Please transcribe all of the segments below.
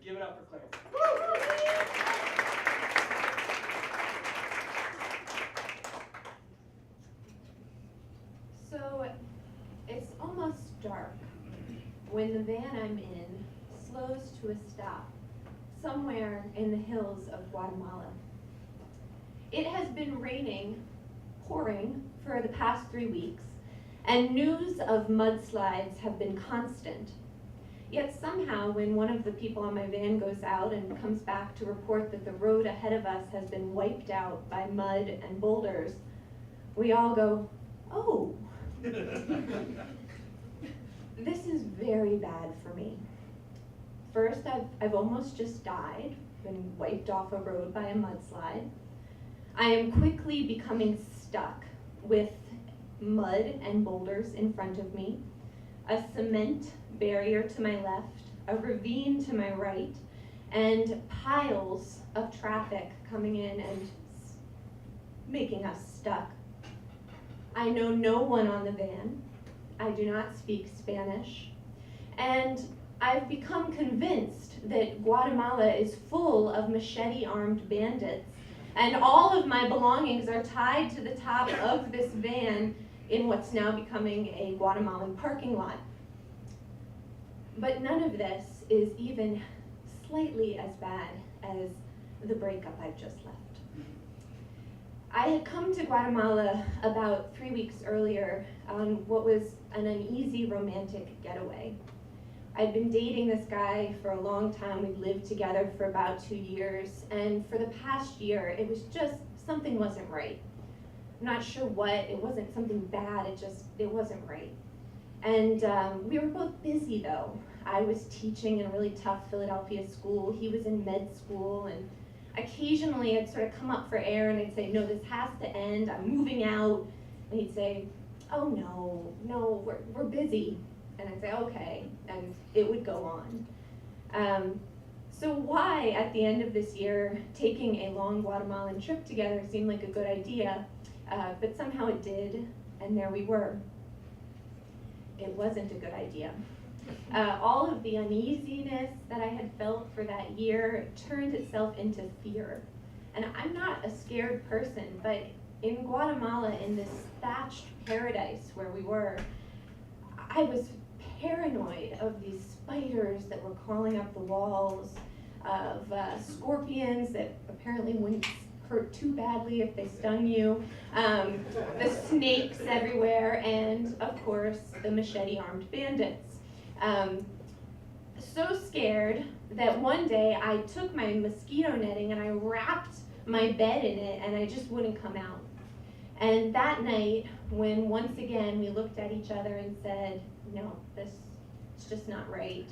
Give it up for Claire. So it's almost dark when the van I'm in slows to a stop somewhere in the hills of Guatemala. It has been raining, pouring, for the past 3 weeks, and news of mudslides have been constant. Yet somehow, when one of the people on my van goes out and comes back to report that the road ahead of us has been wiped out by mud and boulders, we all go, "Oh." This is very bad for me. First, I've almost just died, been wiped off a road by a mudslide. I am quickly becoming stuck with mud and boulders in front of me, a cement barrier to my left, a ravine to my right, and piles of traffic coming in and making us stuck. I know no one on the van. I do not speak Spanish. And I've become convinced that Guatemala is full of machete-armed bandits, and all of my belongings are tied to the top of this van in what's now becoming a Guatemalan parking lot. But none of this is even slightly as bad as the breakup I've just left. I had come to Guatemala about 3 weeks earlier on what was an uneasy romantic getaway. I'd been dating this guy for a long time. We'd lived together for about 2 years, and for the past year, it was just, something wasn't right. I'm not sure what, it wasn't something bad, it wasn't right. And we were both busy though. I was teaching in a really tough Philadelphia school, he was in med school, and occasionally I'd sort of come up for air and I'd say, "No, this has to end, I'm moving out." And he'd say, "Oh no, we're busy." And I'd say, "Okay," and it would go on. So why, at the end of this year, taking a long Guatemalan trip together seemed like a good idea, but somehow it did, and there we were. It wasn't a good idea. All of the uneasiness that I had felt for that year turned itself into fear. And I'm not a scared person, but in Guatemala, in this thatched paradise where we were, I was paranoid of these spiders that were crawling up the walls, of scorpions that apparently wouldn't hurt too badly if they stung you, the snakes everywhere, and of course the machete-armed bandits. So scared that one day I took my mosquito netting and I wrapped my bed in it and I just wouldn't come out. And that night, when once again we looked at each other and said, "No, this is just not right,"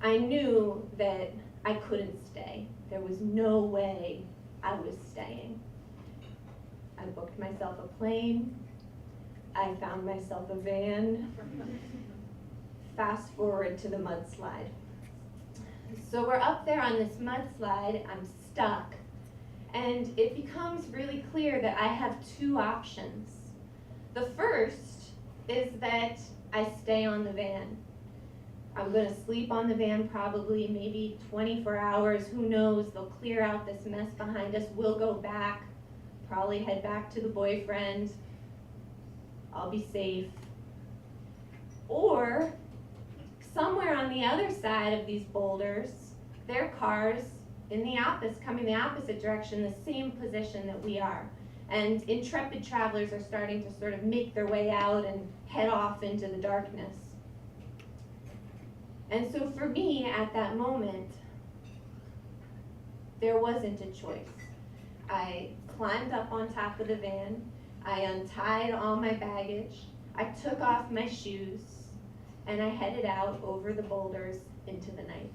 I knew that I couldn't stay. There was no way I was staying. I booked myself a plane. I found myself a van. Fast forward to the mudslide. So we're up there on this mudslide, I'm stuck, and it becomes really clear that I have two options. The first is that I stay on the van. I'm gonna sleep on the van probably maybe 24 hours, who knows, they'll clear out this mess behind us, we'll go back, probably head back to the boyfriend, I'll be safe. Or, somewhere on the other side of these boulders, there are cars coming the opposite direction, the same position that we are. And intrepid travelers are starting to sort of make their way out and head off into the darkness. And so for me, at that moment, there wasn't a choice. I climbed up on top of the van, I untied all my baggage, I took off my shoes, and I headed out over the boulders into the night.